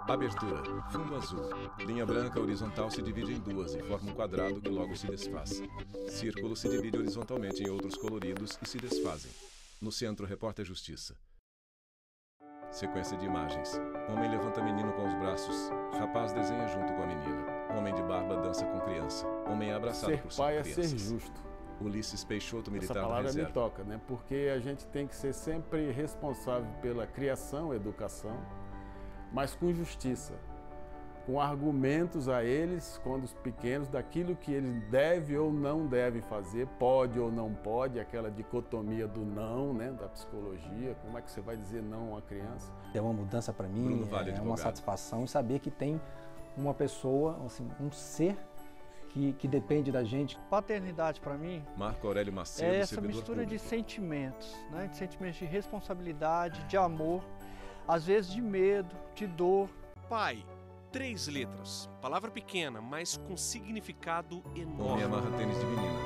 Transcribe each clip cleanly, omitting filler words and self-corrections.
Abertura. Fundo azul. Linha branca horizontal se divide em duas e forma um quadrado que logo se desfaz. Círculo se divide horizontalmente em outros coloridos e se desfazem. No centro, repórter Justiça. Sequência de imagens. Homem levanta menino com os braços. Rapaz desenha junto com a menina. Homem de barba dança com criança. Homem é abraçado por cinco crianças. Ser pai é ser justo. Ulisses Peixoto, militar Essa na palavra reserva. me toca, né? Porque a gente tem que ser sempre responsável pela criação, educação, mas com justiça, com argumentos a eles, quando os pequenos, daquilo que eles devem ou não devem fazer, pode ou não pode, aquela dicotomia do não, né? Da psicologia, como é que você vai dizer não a uma criança? É uma mudança para mim, é uma satisfação saber que tem uma pessoa, assim, um ser que depende da gente. Paternidade para mim Marco Aurélio Macedo, é essa servidor mistura público. de sentimentos, né? De sentimentos de responsabilidade, de amor, às vezes de medo, de dor. Pai, 3 letras, palavra pequena, mas com significado Homem enorme. amarra tênis de menina.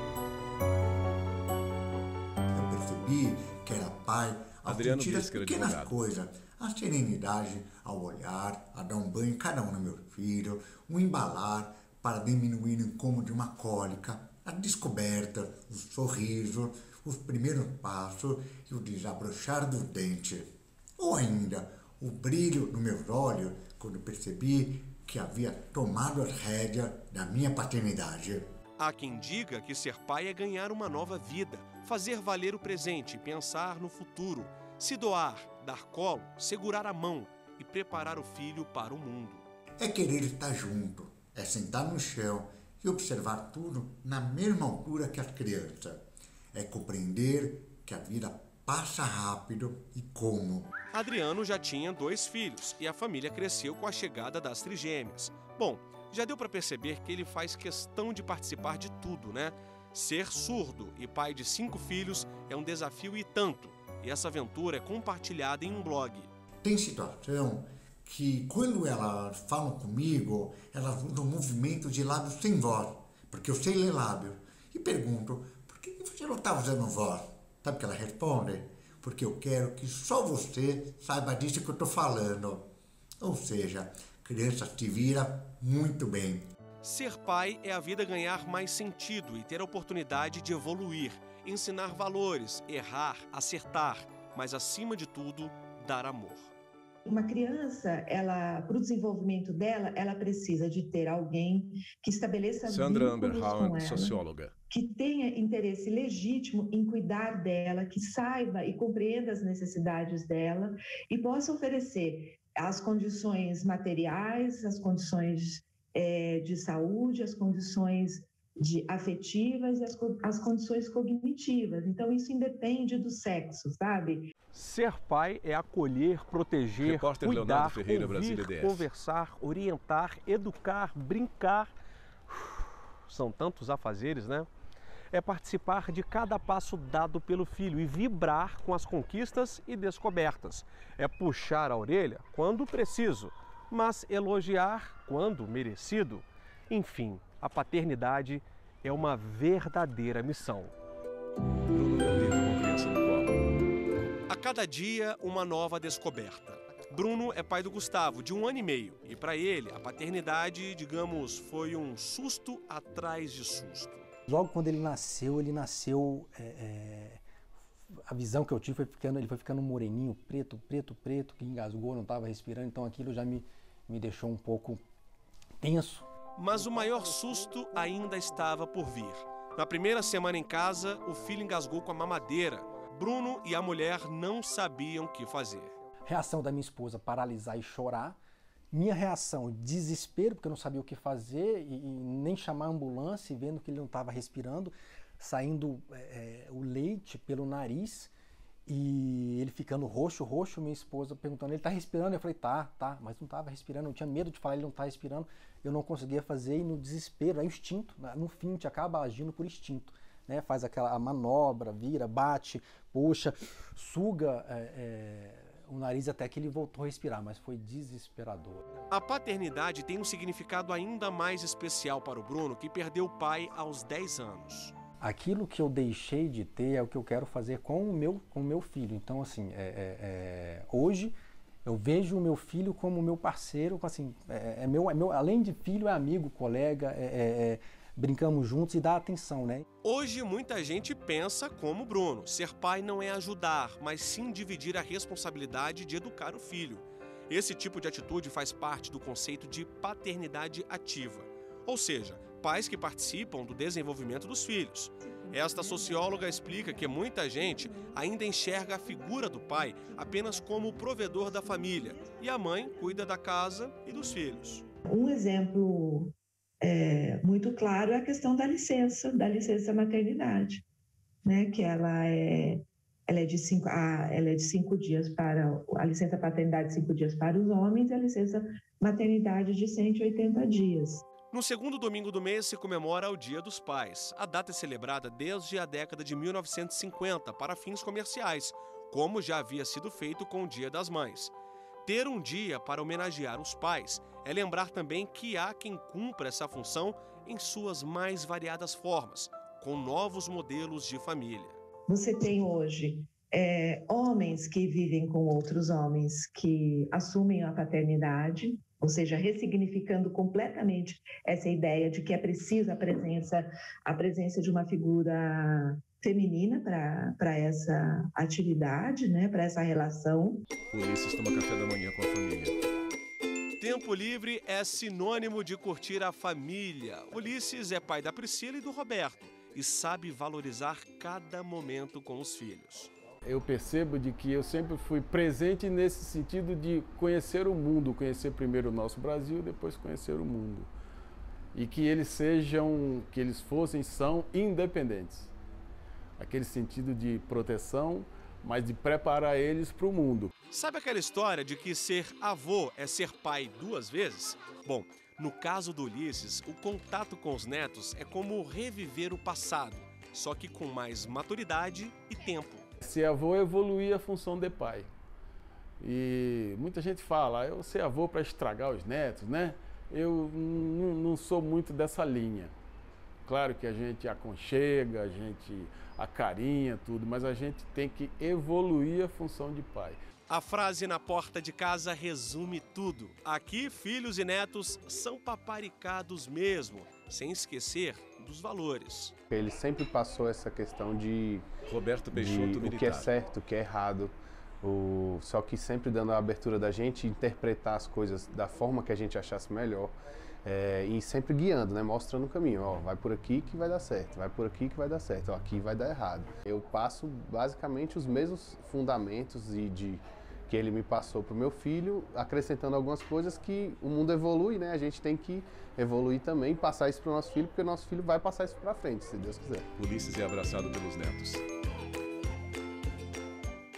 Eu percebi que era pai ao Adriano sentir as Biscar, pequenas advogado. coisas, a serenidade ao olhar, a dar um banho em cada um no meu filho, o embalar para diminuir o incômodo de uma cólica, a descoberta, o sorriso, os primeiros passos e o desabrochar do dente. Ou ainda, o brilho nos meus olhos quando percebi que havia tomado as rédeas da minha paternidade. Há quem diga que ser pai é ganhar uma nova vida, fazer valer o presente, pensar no futuro, se doar, dar colo, segurar a mão e preparar o filho para o mundo. É querer estar junto, é sentar no chão e observar tudo na mesma altura que as crianças. É compreender que a vida passa rápido e como. Adriano já tinha 2 filhos e a família cresceu com a chegada das trigêmeas. Bom, já deu para perceber que ele faz questão de participar de tudo, né? Ser surdo e pai de 5 filhos é um desafio e tanto. E essa aventura é compartilhada em um blog. Tem situação que quando elas falam comigo, elas usam movimento de lábios sem voz, porque eu sei ler lábios. E pergunto, por que você não está usando voz? Sabe o que ela responde? Porque eu quero que só você saiba disso que eu estou falando. Ou seja, criança se vira muito bem. Ser pai é a vida ganhar mais sentido e ter a oportunidade de evoluir, ensinar valores, errar, acertar, mas acima de tudo, dar amor. Uma criança, para o desenvolvimento dela, ela precisa de ter alguém que estabeleça Sandra vínculos com Amberhauer, ela, socióloga. que tenha interesse legítimo em cuidar dela, que saiba e compreenda as necessidades dela e possa oferecer as condições materiais, as condições de saúde, as condições afetivas e as condições cognitivas. Então, isso independe do sexo, sabe? Ser pai é acolher, proteger, Repórter cuidar, Leonardo Ferreira, ouvir, Brasília, DF. conversar, orientar, educar, brincar. São tantos afazeres, né? É participar de cada passo dado pelo filho e vibrar com as conquistas e descobertas. É puxar a orelha quando preciso, mas elogiar quando merecido. Enfim, a paternidade é uma verdadeira missão. Bruno Leonino com criança no colo. A cada dia, uma nova descoberta. Bruno é pai do Gustavo, de 1 ano e meio, e para ele, a paternidade, digamos, foi um susto atrás de susto. Logo quando ele nasceu, a visão que eu tive ele foi ficando um moreninho, preto, que engasgou, não estava respirando, então aquilo já me deixou um pouco tenso. Mas o maior susto ainda estava por vir. Na primeira semana em casa, o filho engasgou com a mamadeira. Bruno e a mulher não sabiam o que fazer. Reação da minha esposa, paralisar e chorar. Minha reação, desespero, porque eu não sabia o que fazer e nem chamar a ambulância, e vendo que ele não estava respirando, saindo o leite pelo nariz e ele ficando roxo, minha esposa perguntando, ele está respirando? Eu falei, tá, mas não estava respirando, eu tinha medo de falar, ele não está respirando, eu não conseguia fazer e no desespero, é o instinto, no fim a gente acaba agindo por instinto. Né, faz a manobra, vira, bate, puxa, suga o nariz até que ele voltou a respirar, mas foi desesperador. A paternidade tem um significado ainda mais especial para o Bruno, que perdeu o pai aos 10 anos. Aquilo que eu deixei de ter é o que eu quero fazer com o meu filho. Então, assim, hoje Eu vejo o meu filho como meu parceiro, assim, além de filho, é amigo, colega, brincamos juntos e dá atenção, né? Hoje, muita gente pensa como o Bruno. Ser pai não é ajudar, mas sim dividir a responsabilidade de educar o filho. Esse tipo de atitude faz parte do conceito de paternidade ativa, ou seja, pais que participam do desenvolvimento dos filhos. Esta socióloga explica que muita gente ainda enxerga a figura do pai apenas como o provedor da família e a mãe cuida da casa e dos filhos. Um exemplo muito claro é a questão da licença maternidade, né? Que ela é de 5 dias para a licença paternidade, 5 dias para os homens, e a licença maternidade de 180 dias. No segundo domingo do mês se comemora o Dia dos Pais. A data é celebrada desde a década de 1950 para fins comerciais, como já havia sido feito com o Dia das Mães. Ter um dia para homenagear os pais é lembrar também que há quem cumpra essa função em suas mais variadas formas, com novos modelos de família. Você tem hoje homens que vivem com outros homens que assumem a paternidade, ou seja, ressignificando completamente essa ideia de que é preciso a presença de uma figura feminina para essa atividade, né, para essa relação. Ulisses toma café da manhã com a família. Tempo livre é sinônimo de curtir a família. Ulisses é pai da Priscila e do Roberto e sabe valorizar cada momento com os filhos. Eu percebo de que eu sempre fui presente nesse sentido de conhecer o mundo, conhecer primeiro o nosso Brasil, depois conhecer o mundo. E que eles são independentes. Aquele sentido de proteção, mas de preparar eles para o mundo. Sabe aquela história de que ser avô é ser pai 2 vezes? Bom, no caso do Ulisses, o contato com os netos é como reviver o passado, só que com mais maturidade e tempo. Ser avô é evoluir a função de pai. E muita gente fala, eu ser avô para estragar os netos, né? Eu não sou muito dessa linha. Claro que a gente aconchega, a gente acarinha tudo, mas a gente tem que evoluir a função de pai. A frase na porta de casa resume tudo. Aqui, filhos e netos são paparicados mesmo, sem esquecer dos valores. Ele sempre passou essa questão de Roberto Peixoto, o que é certo, o que é errado, só que sempre dando a abertura da gente interpretar as coisas da forma que a gente achasse melhor. E sempre guiando, né? Mostrando o caminho. Ó, vai por aqui que vai dar certo, vai por aqui que vai dar certo, ó, aqui vai dar errado. Eu passo basicamente os mesmos fundamentos que ele me passou para o meu filho, acrescentando algumas coisas que o mundo evolui, né? A gente tem que evoluir também e passar isso para o nosso filho, porque o nosso filho vai passar isso para frente, se Deus quiser. Ulisses é abraçado pelos netos.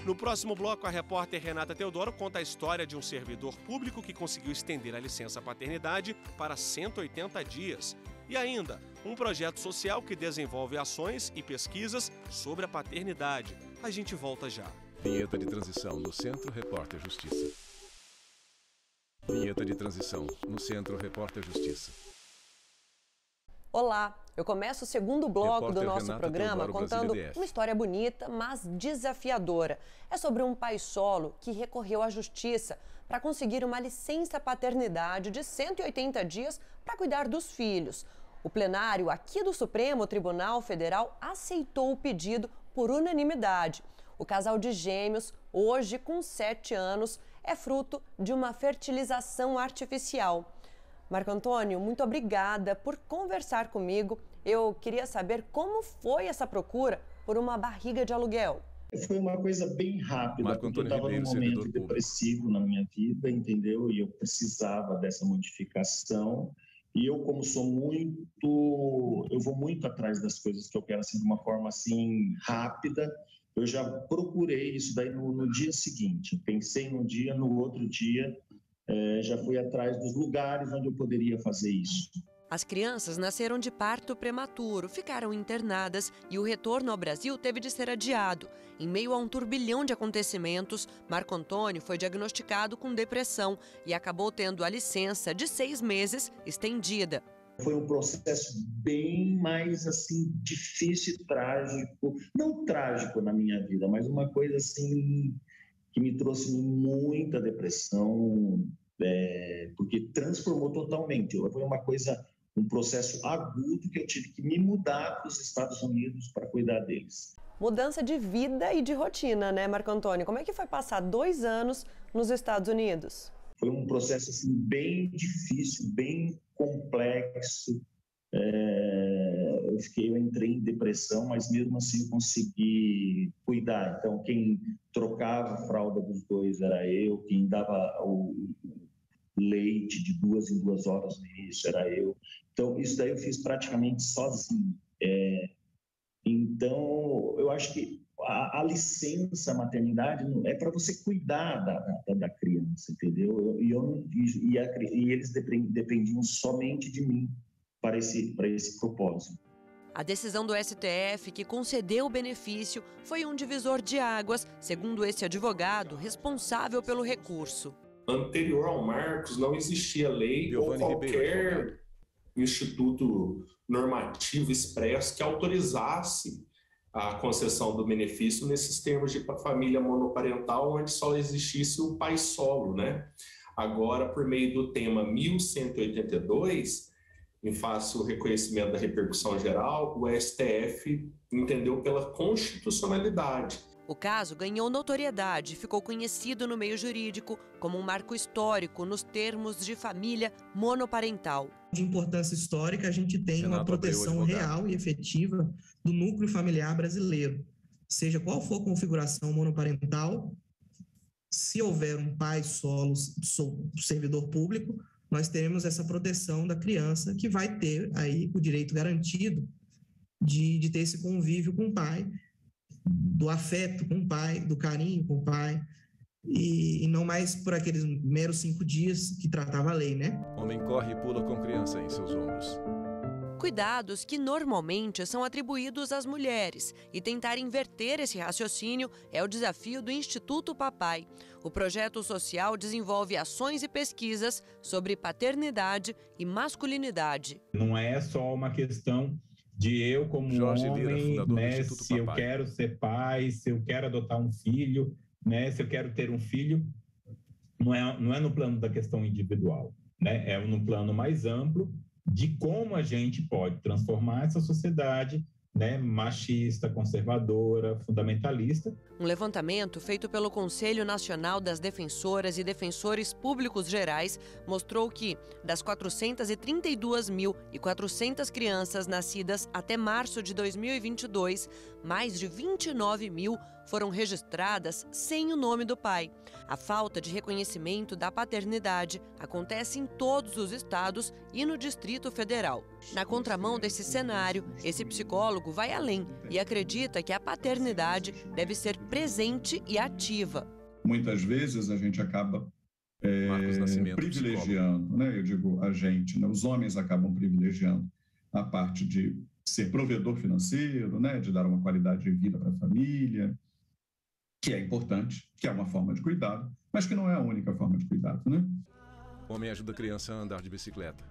No próximo bloco, a repórter Renata Teodoro conta a história de um servidor público que conseguiu estender a licença paternidade para 180 dias. E ainda, um projeto social que desenvolve ações e pesquisas sobre a paternidade. A gente volta já. Vinheta de transição no Centro Repórter Justiça. Vinheta de transição no Centro Repórter Justiça. Olá, eu começo o segundo bloco Repórter do nosso Renata programa Teodoro, contando Brasília DF. uma história bonita, mas desafiadora. É sobre um pai solo que recorreu à justiça para conseguir uma licença paternidade de 180 dias para cuidar dos filhos. O plenário aqui do Supremo Tribunal Federal aceitou o pedido por unanimidade. O casal de gêmeos, hoje com 7 anos, é fruto de uma fertilização artificial. Marco Antônio, muito obrigada por conversar comigo. Eu queria saber como foi essa procura por uma barriga de aluguel. Foi uma coisa bem rápida, Marco porque eu Antônio estava num Ribeiro, momento depressivo na minha vida, entendeu? E eu precisava dessa modificação. E eu, como eu vou muito atrás das coisas que eu quero, assim, de uma forma assim rápida. Eu já procurei isso daí no dia seguinte. Pensei num dia, no outro dia, já fui atrás dos lugares onde eu poderia fazer isso. As crianças nasceram de parto prematuro, ficaram internadas e o retorno ao Brasil teve de ser adiado. Em meio a um turbilhão de acontecimentos, Marco Antônio foi diagnosticado com depressão e acabou tendo a licença de 6 meses estendida. Foi um processo bem mais assim difícil e trágico, não trágico na minha vida, mas uma coisa assim que me trouxe muita depressão, porque transformou totalmente. Foi uma coisa, um processo agudo que eu tive que me mudar para os Estados Unidos para cuidar deles. Mudança de vida e de rotina, né, Marco Antônio? Como é que foi passar 2 anos nos Estados Unidos? Foi um processo assim, bem difícil, bem complexo. Eu entrei em depressão, mas mesmo assim consegui cuidar. Então, quem trocava a fralda dos dois era eu, quem dava o leite de 2 em 2 horas no início era eu. Então, isso daí eu fiz praticamente sozinho. Então, eu acho que a licença maternidade é para você cuidar da criança, entendeu? E eles dependiam somente de mim para esse propósito. A decisão do STF que concedeu o benefício foi um divisor de águas, segundo esse advogado responsável pelo recurso. Anterior ao Marcos, não existia lei ou qualquer instituto normativo expresso que autorizasse a concessão do benefício nesses termos de família monoparental, onde só existisse o pai solo, né? Agora, por meio do tema 1182, em face o reconhecimento da repercussão geral, o STF entendeu pela constitucionalidade. O caso ganhou notoriedade e ficou conhecido no meio jurídico como um marco histórico nos termos de família monoparental. De importância histórica, a gente tem uma proteção real e efetiva do núcleo familiar brasileiro. Seja qual for a configuração monoparental, se houver um pai solo, servidor público, nós teremos essa proteção da criança que vai ter aí o direito garantido de ter esse convívio com o pai, do afeto com o pai, do carinho com o pai, e não mais por aqueles meros 5 dias que tratava a lei, né? Homem corre e pula com criança em seus ombros. Cuidados que normalmente são atribuídos às mulheres, e tentar inverter esse raciocínio é o desafio do Instituto Papai. O projeto social desenvolve ações e pesquisas sobre paternidade e masculinidade. Não é só uma questão de eu como Jorge homem, Lira, fundador né, do Instituto se Papai. eu quero ser pai, se eu quero adotar um filho, né, se eu quero ter um filho, não é no plano da questão individual, né, é no plano mais amplo de como a gente pode transformar essa sociedade, né, machista, conservadora, fundamentalista. Um levantamento feito pelo Conselho Nacional das Defensoras e Defensores Públicos Gerais mostrou que, das 432.400 crianças nascidas até março de 2022, mais de 29.000 foram registradas sem o nome do pai. A falta de reconhecimento da paternidade acontece em todos os estados e no Distrito Federal. Na contramão desse cenário, esse psicólogo vai além e acredita que a paternidade deve ser presente e ativa. Muitas vezes a gente acaba privilegiando, né? Eu digo a gente, né? Os homens acabam privilegiando a parte de ser provedor financeiro, né? De dar uma qualidade de vida para a família, que é importante, que é uma forma de cuidado, mas que não é a única forma de cuidado, né? Homem ajuda a criança a andar de bicicleta.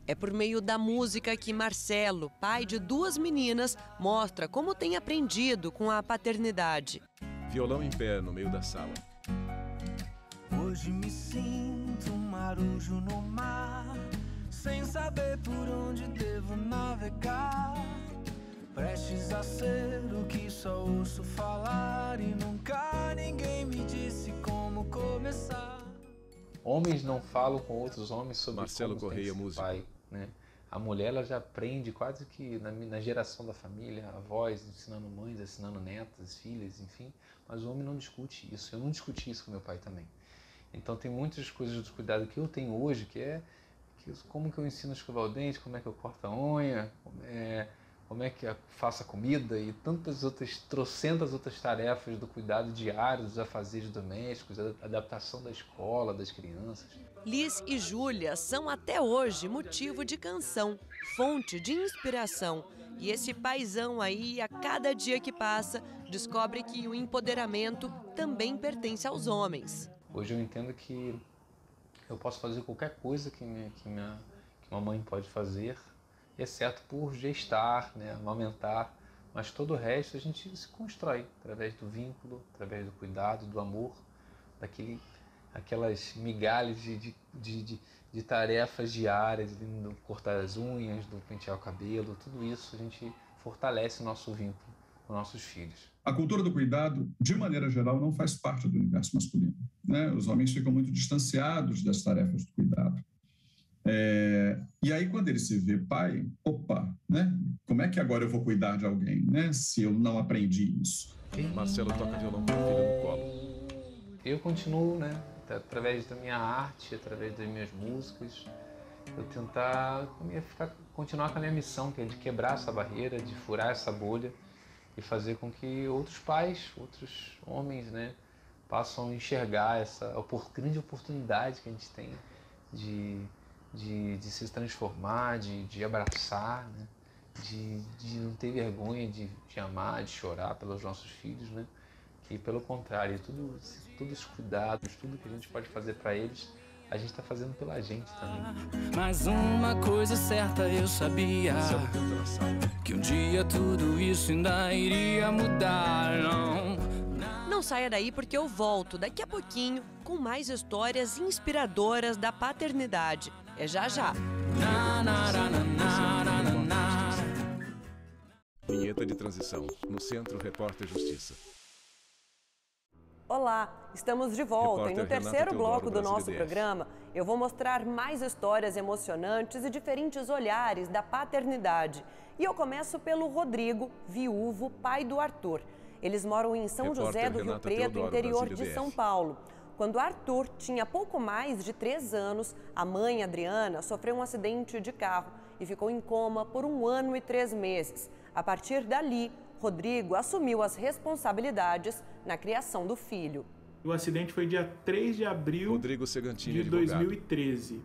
É por meio da música que Marcelo, pai de 2 meninas, mostra como tem aprendido com a paternidade. Violão em pé no meio da sala. Hoje me sinto um marujo no mar, sem saber por onde devo navegar, prestes a ser o que só ouço falar e nunca ninguém me disse como começar. Homens não falam com outros homens sobre Marcelo como Correia, tem que ser pai, né? A mulher ela já aprende quase que na geração da família, avós ensinando mães, ensinando netas, filhas, enfim, mas o homem não discute isso. Eu não discuti isso com meu pai também. Então tem muitas coisas do cuidado que eu tenho hoje, como que eu ensino a escovar o dente, como é que eu corto a unha, como é que eu faço a comida e trocentas outras tarefas do cuidado diário, dos afazeres domésticos, a adaptação da escola, das crianças. Liz e Júlia são até hoje motivo de canção, fonte de inspiração. E esse paizão aí, a cada dia que passa, descobre que o empoderamento também pertence aos homens. Hoje eu entendo que eu posso fazer qualquer coisa que uma mãe pode fazer, exceto por gestar, né, amamentar, mas todo o resto a gente se constrói através do vínculo, através do cuidado, do amor, aquelas migalhas de tarefas diárias, do cortar as unhas, do pentear o cabelo, tudo isso a gente fortalece o nosso vínculo com nossos filhos. A cultura do cuidado, de maneira geral, não faz parte do universo masculino, né? Os homens ficam muito distanciados das tarefas do cuidado. E aí, quando ele se vê pai, opa, né? Como é que agora eu vou cuidar de alguém, né? Se eu não aprendi isso. Marcelo toca violão com o filho no colo. Eu continuo, né? Através da minha arte, através das minhas músicas, eu tentar continuar com a minha missão, que é de quebrar essa barreira, de furar essa bolha e fazer com que outros pais, outros homens, né, possam enxergar essa grande oportunidade que a gente tem de se transformar, de abraçar, né, de não ter vergonha de amar, de chorar pelos nossos filhos, né, que pelo contrário, todos os cuidados, tudo que a gente pode fazer para eles, a gente está fazendo pela gente também. Mas uma coisa certa eu sabia, que um dia tudo isso ainda iria mudar, Não saia daí porque eu volto daqui a pouquinho com mais histórias inspiradoras da paternidade. É já já. Vinheta de transição. No Centro Repórter Justiça. Olá, estamos de volta Repórter e no terceiro Renata bloco Teodoro, do nosso Brasil programa eu vou mostrar mais histórias emocionantes e diferentes olhares da paternidade. E eu começo pelo Rodrigo, viúvo, pai do Arthur. Eles moram em São José do Rio Preto, interior de São Paulo. Quando Arthur tinha pouco mais de 3 anos, a mãe, Adriana, sofreu um acidente de carro e ficou em coma por 1 ano e 3 meses. A partir dali, Rodrigo assumiu as responsabilidades na criação do filho. O acidente foi dia 3 de abril de 2013.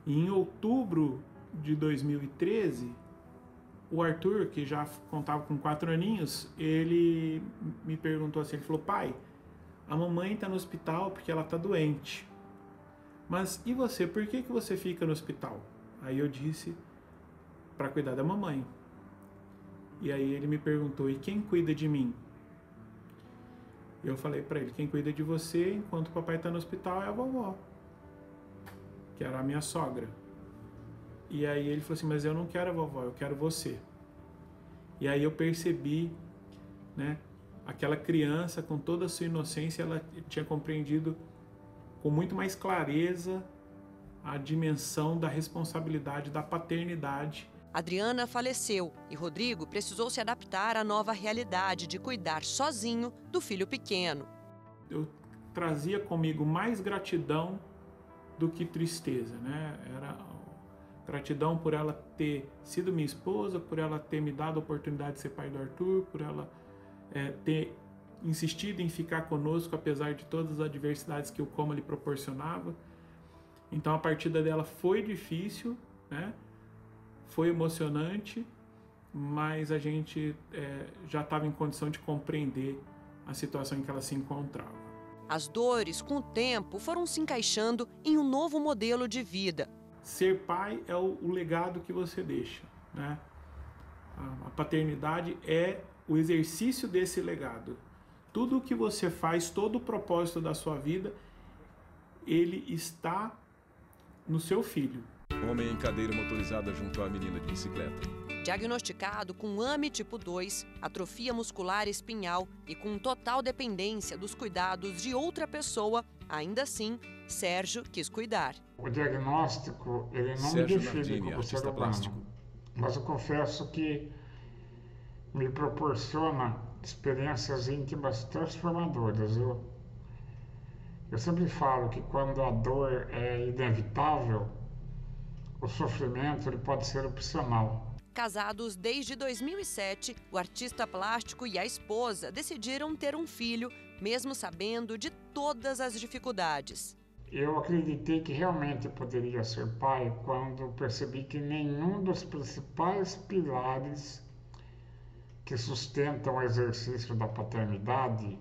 E em outubro de 2013, o Arthur, que já contava com 4 aninhos, ele me perguntou assim, ele falou, pai, a mamãe está no hospital porque ela está doente. Mas e você, por que você fica no hospital? Aí eu disse, para cuidar da mamãe. E aí ele me perguntou, e quem cuida de mim? Eu falei para ele, quem cuida de você enquanto o papai está no hospital é a vovó, que era a minha sogra. E aí ele falou assim, mas eu não quero a vovó, eu quero você. E aí eu percebi, né, aquela criança com toda a sua inocência, ela tinha compreendido com muito mais clareza a dimensão da responsabilidade da paternidade. Adriana faleceu e Rodrigo precisou se adaptar à nova realidade de cuidar sozinho do filho pequeno. Eu trazia comigo mais gratidão do que tristeza, né? Era gratidão por ela ter sido minha esposa, por ela ter me dado a oportunidade de ser pai do Arthur, por ela ter insistido em ficar conosco apesar de todas as adversidades que o coma lhe proporcionava. Então a partida dela foi difícil, né? Foi emocionante, mas a gente já estava em condição de compreender a situação em que ela se encontrava. As dores, com o tempo, foram se encaixando em um novo modelo de vida. Ser pai é o legado que você deixa, né? A paternidade é o exercício desse legado. Tudo o que você faz, todo o propósito da sua vida, ele está no seu filho. Homem em cadeira motorizada junto à menina de bicicleta. Diagnosticado com AME tipo 2, atrofia muscular espinhal e com total dependência dos cuidados de outra pessoa, ainda assim, Sérgio quis cuidar. O diagnóstico, ele não me define como ser humano, mas eu confesso que me proporciona experiências íntimas transformadoras. Eu sempre falo que quando a dor é inevitável, o sofrimento ele pode ser opcional. Casados desde 2007, o artista plástico e a esposa decidiram ter um filho, mesmo sabendo de todas as dificuldades. Eu acreditei que realmente poderia ser pai quando percebi que nenhum dos principais pilares que sustentam o exercício da paternidade,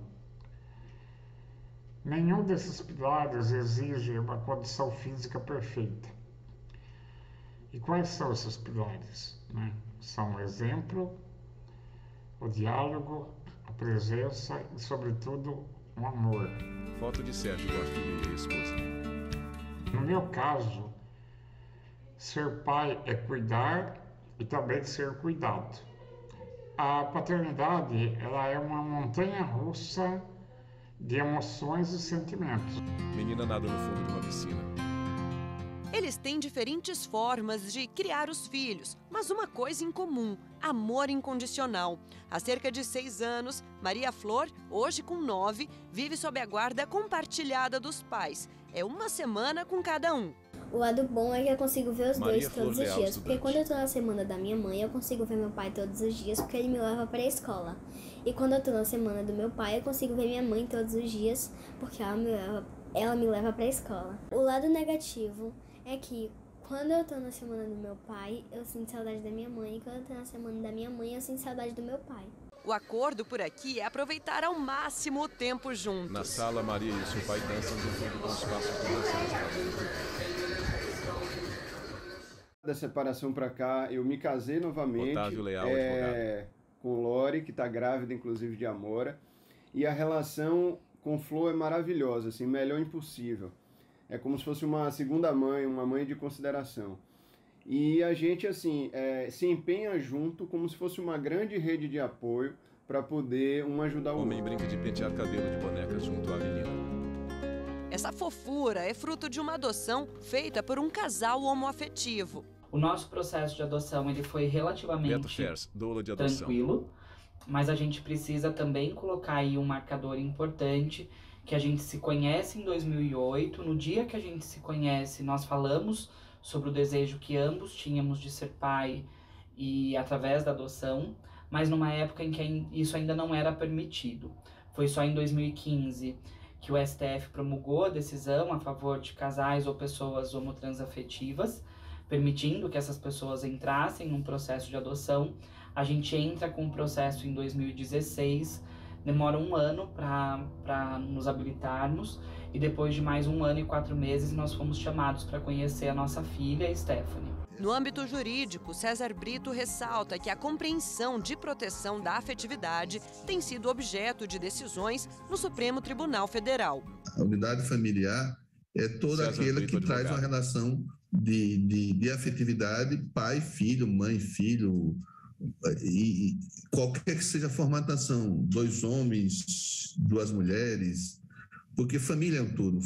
nenhum desses pilares exige uma condição física perfeita. E quais são esses pilares? Né? São o exemplo, o diálogo, a presença e, sobretudo, um amor. Foto de Sérgio Gorfilho e a esposa. No meu caso, ser pai é cuidar e também ser cuidado. A paternidade, ela é uma montanha-russa de emoções e sentimentos. Menina nada no fundo de uma piscina. Eles têm diferentes formas de criar os filhos, mas uma coisa em comum: amor incondicional. Há cerca de 6 anos, Maria Flor, hoje com 9, vive sob a guarda compartilhada dos pais. É uma semana com cada um. O lado bom é que eu consigo ver os Maria dois todos Flor os Leal, dias, porque estudante. quando eu tô na semana da minha mãe, eu consigo ver meu pai todos os dias, porque ele me leva pra escola. E quando eu tô na semana do meu pai, eu consigo ver minha mãe todos os dias, porque ela me leva pra escola. O lado negativo é que quando eu tô na semana do meu pai, eu sinto saudade da minha mãe, e quando eu tô na semana da minha mãe, eu sinto saudade do meu pai. O acordo por aqui é aproveitar ao máximo o tempo juntos. Na sala, Maria e seu pai dançam de fundo com os passos de dançantes. Da separação para cá, eu me casei novamente. Otávio Leal, advogado. Com Lore, que está grávida, inclusive, de Amora. E a relação com Flor é maravilhosa, assim, melhor impossível. É como se fosse uma segunda mãe, uma mãe de consideração. E a gente, assim, se empenha junto como se fosse uma grande rede de apoio para poder um ajudar o outro. Homem brinca de pentear cabelo de boneca junto à menina. Essa fofura é fruto de uma adoção feita por um casal homoafetivo. O nosso processo de adoção ele foi relativamente Beto Fers, doula de adoção. tranquilo, mas a gente precisa também colocar aí um marcador importante, que a gente se conhece em 2008. No dia que a gente se conhece, nós falamos sobre o desejo que ambos tínhamos de ser pai e através da adoção, mas numa época em que isso ainda não era permitido. Foi só em 2015 que o STF promulgou a decisão a favor de casais ou pessoas homotransafetivas, permitindo que essas pessoas entrassem num processo de adoção. A gente entra com o processo em 2016, demora 1 ano para nos habilitarmos, e depois de mais 1 ano e 4 meses nós fomos chamados para conhecer a nossa filha, Stephanie. No âmbito jurídico, César Brito ressalta que a compreensão de proteção da afetividade tem sido objeto de decisões no Supremo Tribunal Federal. A unidade familiar é toda César aquela Brito, que traz uma advogado. relação de afetividade, pai, filho, mãe, filho, e qualquer que seja a formatação, 2 homens, 2 mulheres, porque família é um todo.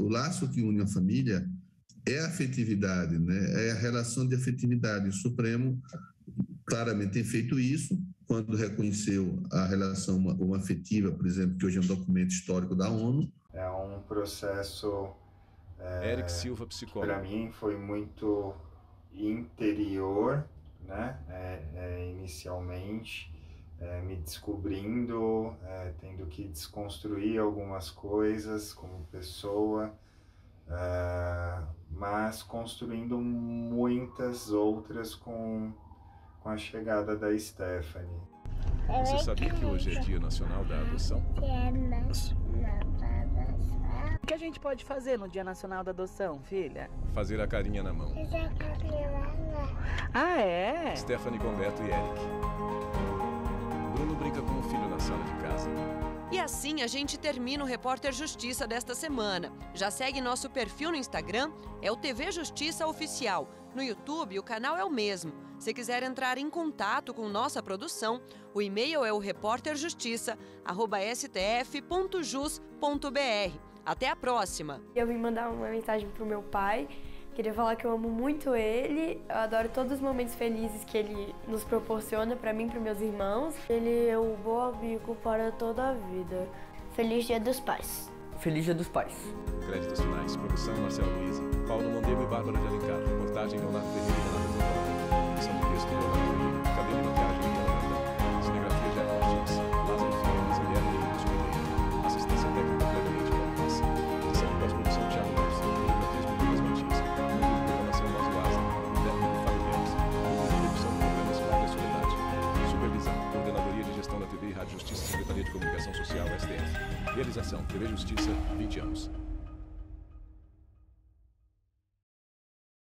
O laço que une a família é a afetividade, né? É a relação de afetividade. O Supremo claramente tem feito isso quando reconheceu a relação homoafetiva, por exemplo, que hoje é um documento histórico da ONU. É um processo Eric Silva, psicólogo. Para mim foi muito interior, né? Inicialmente, me descobrindo, tendo que desconstruir algumas coisas como pessoa, mas construindo muitas outras com a chegada da Stephanie. Você sabia que hoje é Dia Nacional da Adoção? O que a gente pode fazer no Dia Nacional da Adoção, filha? Fazer a carinha na mão. Ah, é? Stephanie com Beto e Eric. Bruno brinca com o filho na sala de casa. E assim a gente termina o Repórter Justiça desta semana. Já segue nosso perfil no Instagram, é o TV Justiça Oficial. No YouTube, o canal é o mesmo. Se quiser entrar em contato com nossa produção, o e-mail é o reporterjustiça@stf.jus.br. Até a próxima! Eu vim mandar uma mensagem pro meu pai. Queria falar que eu amo muito ele, eu adoro todos os momentos felizes que ele nos proporciona para mim e para meus irmãos. Ele é o bom amigo para toda a vida. Feliz Dia dos Pais. Feliz Dia dos Pais. Créditos finais. Produção Marcelo Luiza. Paulo Mondego e Bárbara de Alencar. Reportagem Leonardo Ferreira e Renata Teodoro. Edição de texto Leonardo Ferreira. Cabelo e maquiagem Leonardo Brandão. Cinegrafia Jeff Martins. Lázaro Filho, Luiz Guilherme e Lucas Correia. Assistência técnica Clemente Palmas. Edição de pós-produção Thiago Lopes. Fotografia de Lucas Martins. Programação Voz do Asa. Técnico Fábio Guedes. Produção de programas Flávia Soledade. Supervisão. Coordenadoria de Gestão da TV e Rádio Justiça. Secretaria de Comunicação Social, STF. Realização TV Justiça, 20 anos.